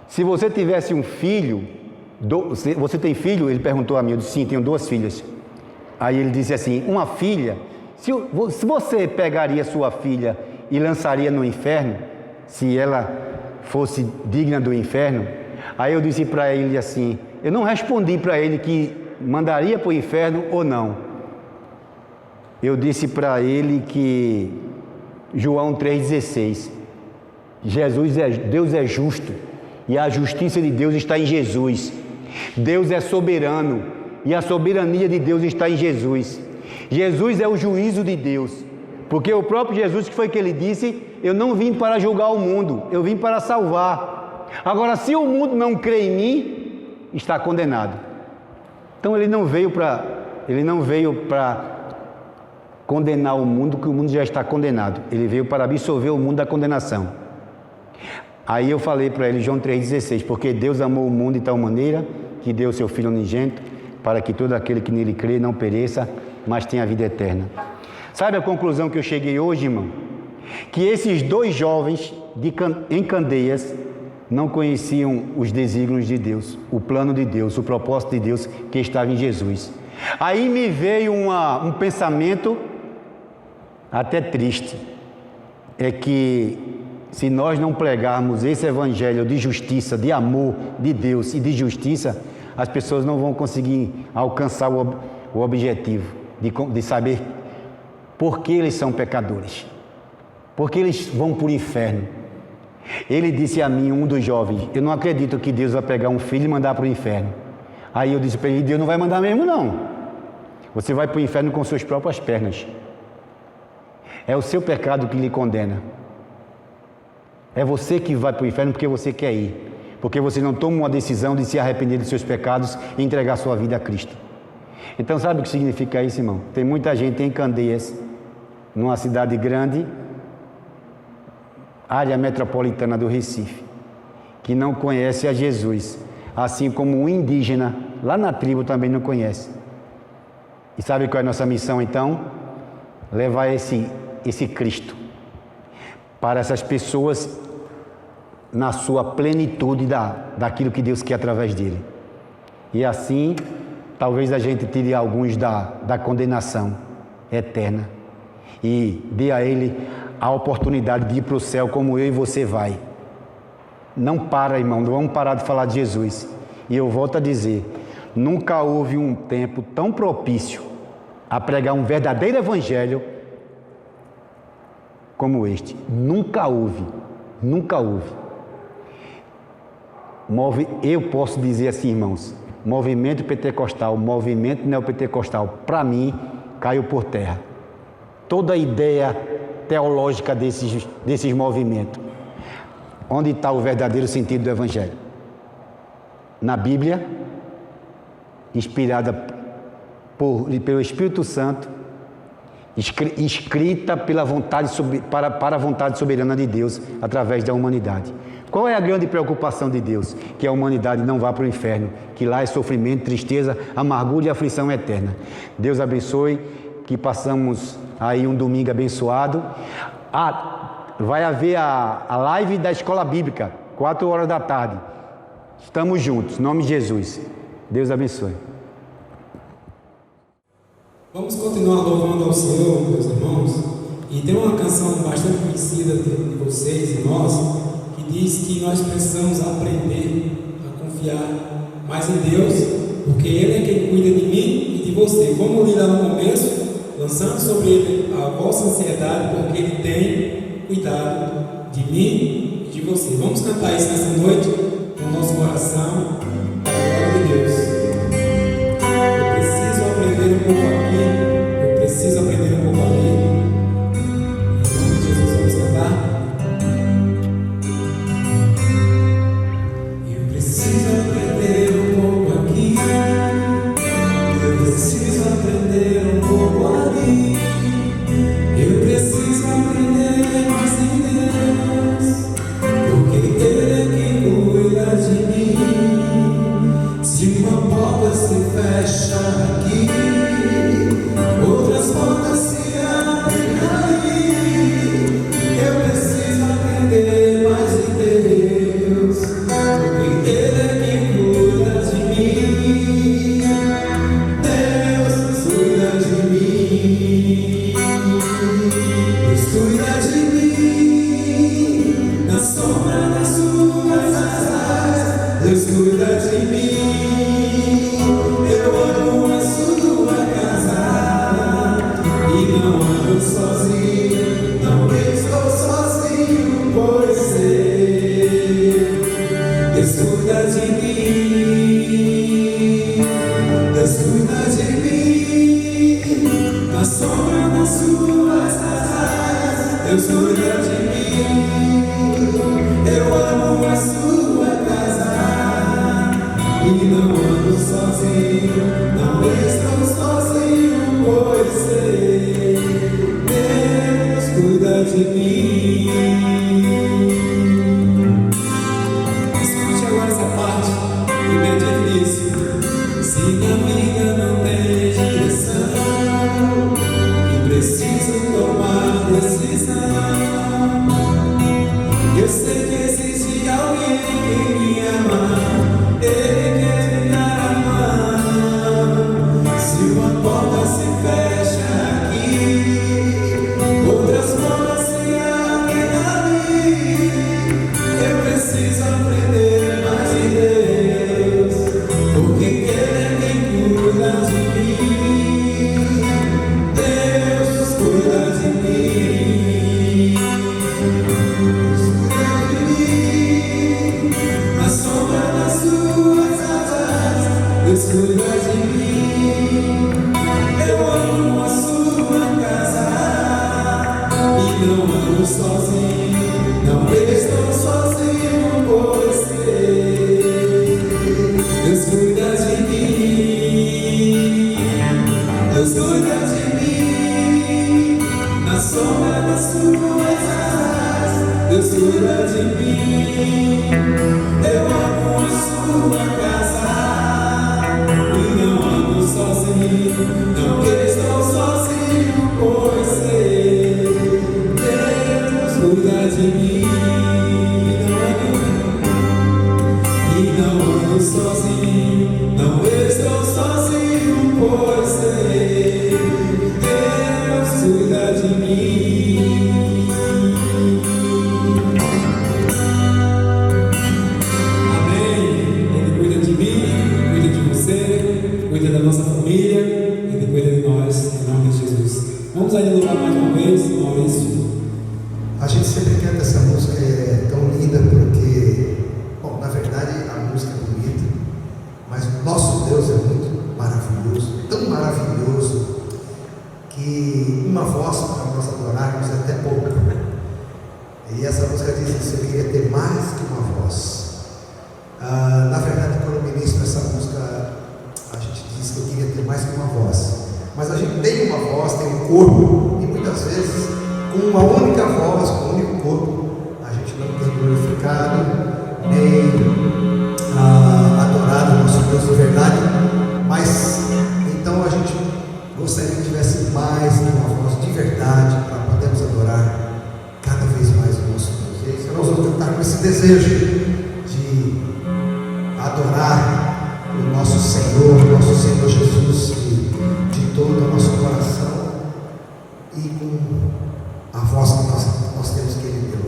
se você tivesse um filho, você tem filho? Ele perguntou a mim. Eu disse: sim, tenho 2 filhas. Aí ele disse assim: uma filha, se você pegaria sua filha e lançaria no inferno, se ela fosse digna do inferno? Aí eu disse para ele assim, eu não respondi para ele que mandaria para o inferno ou não. Eu disse para ele que João 3,16, Deus é justo e a justiça de Deus está em Jesus. Deus é soberano e a soberania de Deus está em Jesus. Jesus é o juízo de Deus, porque o próprio Jesus, que foi que ele disse: eu não vim para julgar o mundo, eu vim para salvar. Agora, se o mundo não crê em mim, está condenado. Então ele não veio para condenar o mundo, que o mundo já está condenado. Ele veio para absolver o mundo da condenação. Aí eu falei para ele João 3,16, porque Deus amou o mundo de tal maneira que deu o seu Filho unigênito, para que todo aquele que nele crê não pereça, mas tenha a vida eterna. Sabe a conclusão que eu cheguei hoje, irmão? Que esses 2 jovens em Candeias não conheciam os desígnios de Deus, o plano de Deus, o propósito de Deus que estava em Jesus. Aí me veio um pensamento até triste, é que se nós não pregarmos esse evangelho de justiça, de amor de Deus e de justiça, as pessoas não vão conseguir alcançar o objetivo de saber por que eles são pecadores, por que eles vão para o inferno. Ele disse a mim, um dos jovens: eu não acredito que Deus vai pegar um filho e mandar para o inferno. Aí eu disse para ele: Deus não vai mandar mesmo não. Você vai para o inferno com suas próprias pernas. É o seu pecado que lhe condena. É você que vai para o inferno porque você quer ir, porque você não toma uma decisão de se arrepender dos seus pecados e entregar sua vida a Cristo. Então sabe o que significa isso, irmão? Tem muita gente em Candeias, numa cidade grande, área metropolitana do Recife, que não conhece a Jesus, assim como um indígena lá na tribo também não conhece. E sabe qual é a nossa missão então? Levar esse Cristo para essas pessoas na sua plenitude daquilo que Deus quer através dele. E assim, talvez a gente tire alguns da condenação eterna e dê a ele a oportunidade de ir para o céu como eu e você vai. Não para, irmão, não vamos parar de falar de Jesus. E eu volto a dizer, nunca houve um tempo tão propício a pregar um verdadeiro evangelho como este. Nunca houve, nunca houve. Eu posso dizer assim, irmãos, movimento pentecostal, movimento neopentecostal, para mim, caiu por terra. Toda a ideia teológica desses movimentos. Onde está o verdadeiro sentido do evangelho? Na Bíblia, inspirada pelo Espírito Santo, escrita para a vontade soberana de Deus através da humanidade. Qual é a grande preocupação de Deus? Que a humanidade não vá para o inferno, que lá é sofrimento, tristeza, amargura e aflição eterna. Deus abençoe, que passamos aí um domingo abençoado. vai haver a live da Escola Bíblica, 4 horas da tarde. Estamos juntos, em nome de Jesus. Deus abençoe. Vamos continuar louvando ao Senhor, meus irmãos. E tem uma canção bastante conhecida de vocês e nós, que diz que nós precisamos aprender a confiar mais em Deus, porque Ele é quem cuida de mim e de você. Como li lá no começo, lançando sobre Ele a vossa ansiedade, porque Ele tem cuidado de mim e de você. Vamos cantar isso nessa noite, com o nosso coração, para a glória de Deus. Eu preciso aprender um pouco aqui, eu preciso aprender um pouco ali. Em nome de Jesus, vamos cantar. Eu preciso aprender um pouco aqui, eu preciso aprender um pouco ali. Eu preciso aprender mais em Deus, porque Ele é quem cuida de mim. Se uma porta se fecha aqui, outras portas se abrem ali. Eu preciso aprender mais em Deus, porque Ele é quem cuida de mim. Deus cuida de mim. Deus cuida de mim. Na sombra das suas asas, Deus cuida de mim. Eu amo a sua casa e não ando sozinho, não estou sozinho, pois sei, Deus cuida de mim. Deus cuida de mim. Na sombra das suas asas, Deus cuida de mim. Eu amo a sua casa e não ando sozinho, não estou sozinho, pois sei, Deus cuida de mim. Escute agora essa parte e medite nisso. Se minha vida não tem direção e preciso tomar decisão, eu sei que existe alguém que me ama, Ele quer me dar a mão. Se uma porta se fecha aqui, outras portas se abrem ali. Eu preciso aprender mais de Deus, porque Ele é quem cuida de mim. Deus cuida de mim. Na sombra das suas asas, Deus cuida de mim. Eu amo a sua casa e não ando sozinho, não estou sozinho, pois sei, Deus cuida de mim. Deus cuida de mim. Na sombra das suas asas, Deus cuida de mim. Eu amo a sua casa e não ando sozinho, não estou sozinho, pois sei, Deus cuida de mim. E não ando sozinho, não estou sozinho, pois sei, Deus cuida de mim. Cuida da nossa família, Ele cuida de nós, em nome de Jesus. Vamos aí louvar mais uma vez, Maurício. A gente sempre canta essa música, é tão linda porque, bom, na verdade a música é bonita, mas o nosso Deus é muito maravilhoso, tão maravilhoso, que uma voz para nós adorarmos é até pouco. E essa música diz isso: eu queria ter mais que uma voz. Na verdade, quando eu ministro essa música, a gente diz que eu queria ter mais que uma voz, mas a gente tem uma voz, tem um corpo, e muitas vezes com uma única voz, com um único corpo, a gente não tem glorificado nem adorado o nosso Deus de verdade. Mas então a gente gostaria que tivesse mais que uma voz de verdade, para podermos adorar cada vez mais desejo de adorar o nosso Senhor Jesus, de todo o nosso coração e com a voz que nós temos que Ele deu.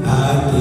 Aquele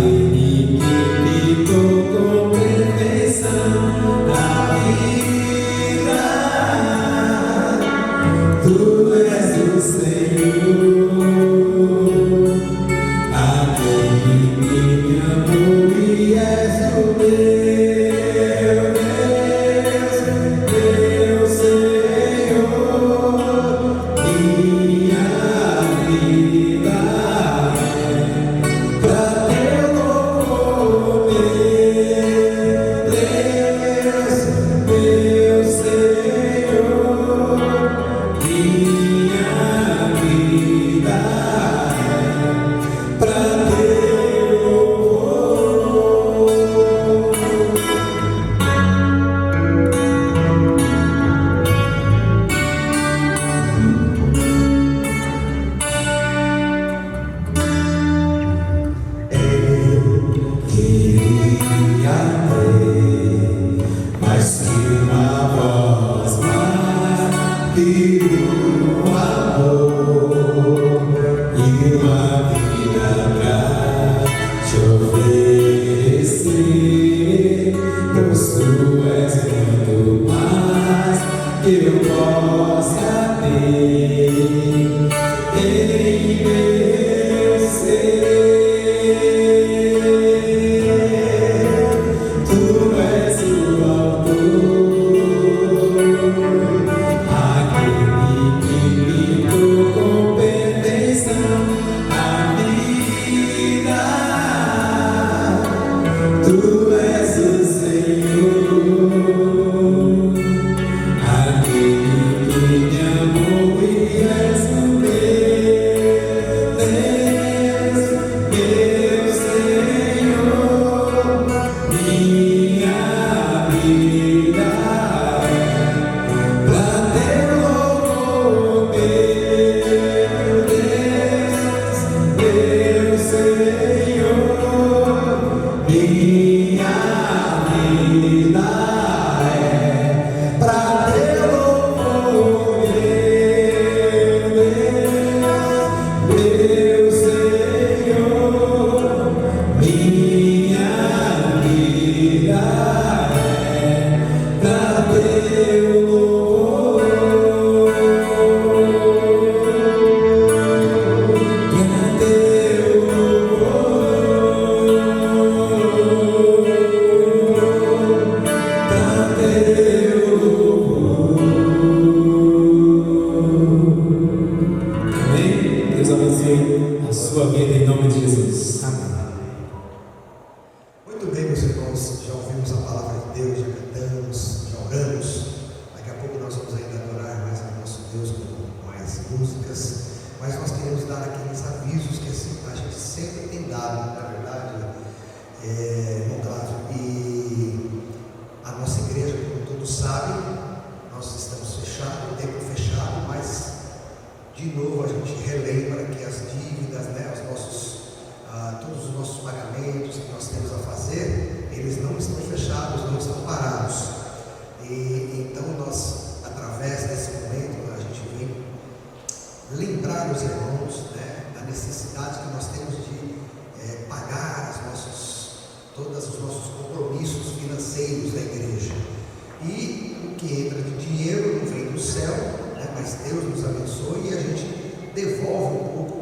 nos abençoe e a gente devolve um pouco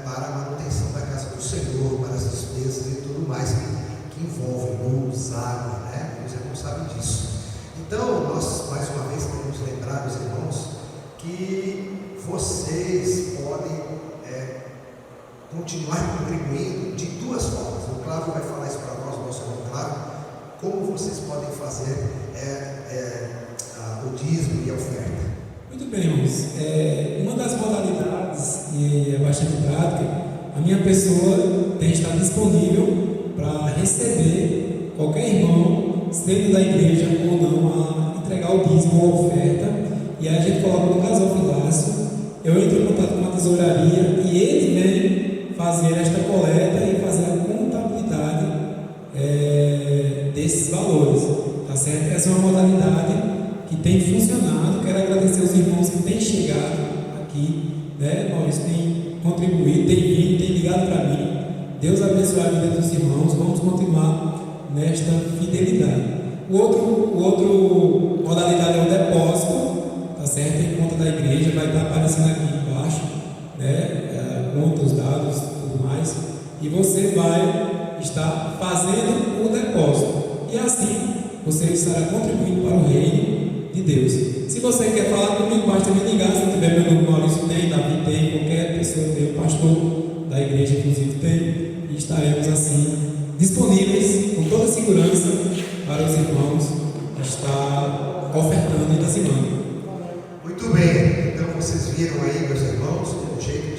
para a manutenção da casa do Senhor, para as despesas e tudo mais que envolve luz, água, né? Os irmãos sabem disso. Então, nós mais uma vez queremos lembrar os irmãos que vocês podem continuar contribuindo de duas formas. O Cláudio vai falar isso para nós, o nosso irmão Cláudio, como vocês podem fazer o dízimo e a oferta. Muito bem, irmãos. Uma das modalidades, e é bastante prática, a minha pessoa tem que estar disponível para receber qualquer irmão, sendo da igreja ou não, a entregar o dízimo ou a oferta, e aí a gente coloca no gasofilácio, eu entro em contato com a tesouraria e ele vem fazer esta coleta e fazer a contabilidade desses valores, tá certo? Essa é uma modalidade que tem funcionado. Quero agradecer os irmãos que têm chegado aqui, né? Maurício tem contribuído, tem vindo, tem ligado para mim. Deus abençoe a vida dos irmãos. Vamos continuar nesta fidelidade. O outro modalidade é o depósito, tá certo? Em conta da igreja, vai estar aparecendo aqui embaixo, né? Conta, os dados, tudo mais. E você vai estar fazendo o depósito. E assim você estará contribuindo para o reino de Deus. Se você quer falar comigo, basta me ligar. Se tiver meu nome, Maurício tem, Davi tem, qualquer pessoa tem, o pastor da igreja inclusive tem, e estaremos assim disponíveis com toda a segurança para os irmãos estar ofertando e dizimando. Muito bem, então vocês viram aí, meus irmãos, o jeito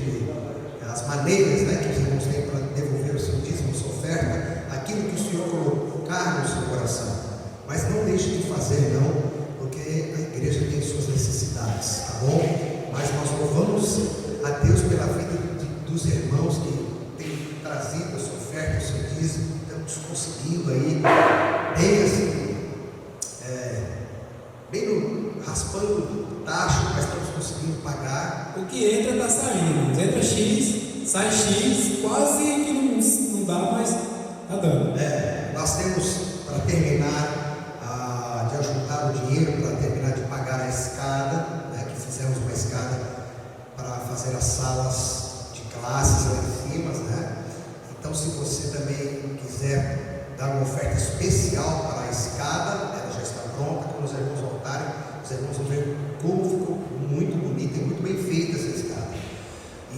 as maneiras, né, que os irmãos têm para devolver o seu dízimo, sua oferta, aquilo que o Senhor colocar no seu coração. Mas não deixe de fazer, não, porque a igreja tem suas necessidades, tá bom? Mas nós louvamos a Deus pela vida dos irmãos que têm trazido a sua oferta, o seu dízimo. Estamos conseguindo aí, bem assim, bem no raspando o tacho, mas estamos conseguindo pagar. O que entra está saindo, entra X, sai X, quase que não dá, mas está dando. Nós temos para terminar de ajuntar o dinheiro para terminar de pagar a escada, né, que fizemos uma escada para fazer as salas de classes lá em cima, né? Então, se você também quiser dar uma oferta especial para a escada, ela já está pronta. Quando os irmãos voltarem, os irmãos vão ver como ficou muito bonita e muito bem feita essa escada.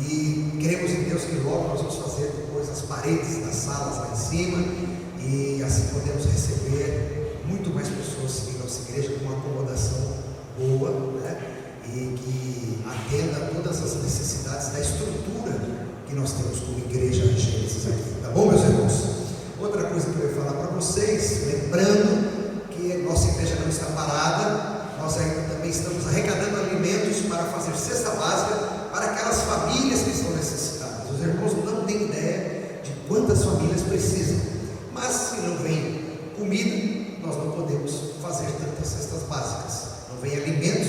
E queremos em Deus que logo nós vamos fazer depois as paredes das salas lá em cima, e assim podemos receber muito mais pessoas seguindo a nossa igreja com uma acomodação boa, né? E que atenda a todas as necessidades da estrutura que nós temos como igreja Gênesis aqui, tá bom, meus irmãos? Outra coisa que eu ia falar para vocês, lembrando que nossa igreja não está parada, nós ainda também estamos arrecadando alimentos para fazer cesta básica para aquelas famílias que estão necessitadas. Os irmãos não têm ideia de quantas famílias precisam, mas se não vem comida, nós não podemos fazer tantas cestas básicas. Não vem alimentos,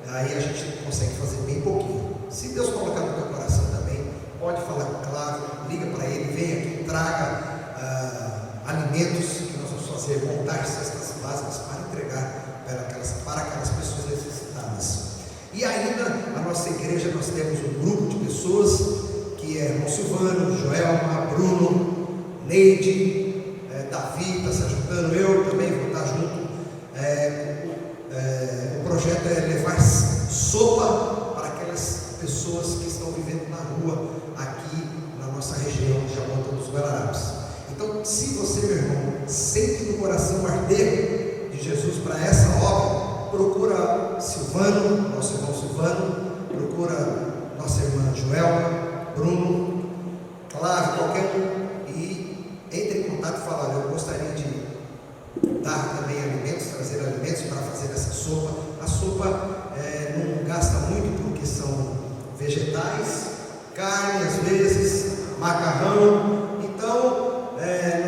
aí a gente consegue fazer bem pouquinho. Se Deus colocar no teu coração também, pode falar com o Cláudio, liga para ele, vem aqui, traga alimentos que nós vamos fazer, montar cestas básicas para entregar para aquelas pessoas necessitadas. E ainda, a nossa igreja, nós temos um grupo de pessoas que é irmão Silvano, Joelma, Bruno, Neide, Davi está se ajudando, eu também vou estar junto. O projeto é levar sopa para aquelas pessoas que estão vivendo na rua aqui na nossa região de Jaboatão dos Guararapes. Então, se você, meu irmão, sente no coração arder de Jesus para essa obra, procura Silvano, nosso irmão Silvano, procura nossa irmã Joelma, Bruno, Cláudio, qualquer um, e entre em contato e fala: eu gostaria de dar também alimentos, trazer alimentos para fazer essa sopa. A sopa não gasta muito porque são vegetais, carne às vezes, macarrão, então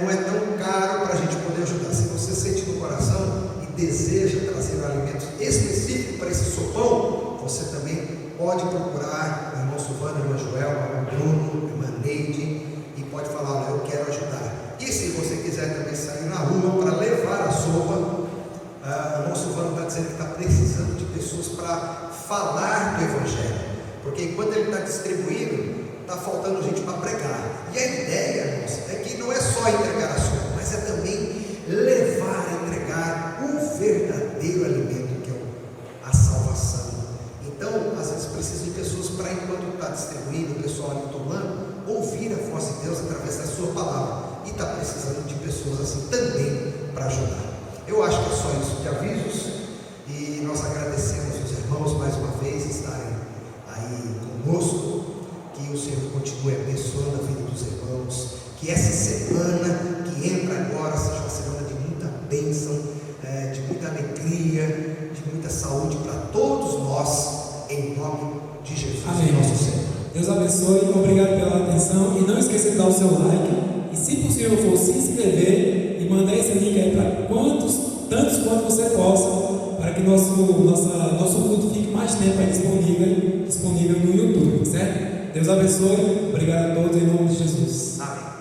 não é tão caro para a gente poder ajudar. Se você sente no coração e deseja trazer um alimento específico para esse sopão, você também pode procurar o irmão Silvano, a irmã Joelma, o Bruno, a irmã Neide, e pode falar: olha, eu quero ajudar. E se você quiser também sair na rua para levar a sopa, o irmão Silvano está dizendo que está precisando de pessoas para falar do Evangelho, porque enquanto ele está distribuindo, está faltando gente para pregar. E a ideia, irmãos, é que não é só entregar assunto, mas é também levar, entregar o verdadeiro alimento, que é a salvação. Então, às vezes precisa de pessoas para, enquanto está distribuindo, o pessoal ali tomando, ouvir a voz de Deus através da sua palavra. E está precisando de pessoas assim também para ajudar. Eu acho que é só isso de avisos, e nós agradecemos os irmãos mais uma vez estarem aí conosco. Que o Senhor continue abençoando a vida dos irmãos, que essa semana que entra agora seja uma semana de muita bênção, de muita alegria, de muita saúde para todos nós, em nome de Jesus. Amém. Nosso Senhor. Deus abençoe, obrigado pela atenção, e não esqueça de dar o seu like, e se possível for se inscrever e mandar esse link aí para tantos quanto você possa, para que nosso culto fique mais tempo aí disponível no YouTube, certo? Deus abençoe, obrigado a todos em nome de Jesus. Amém.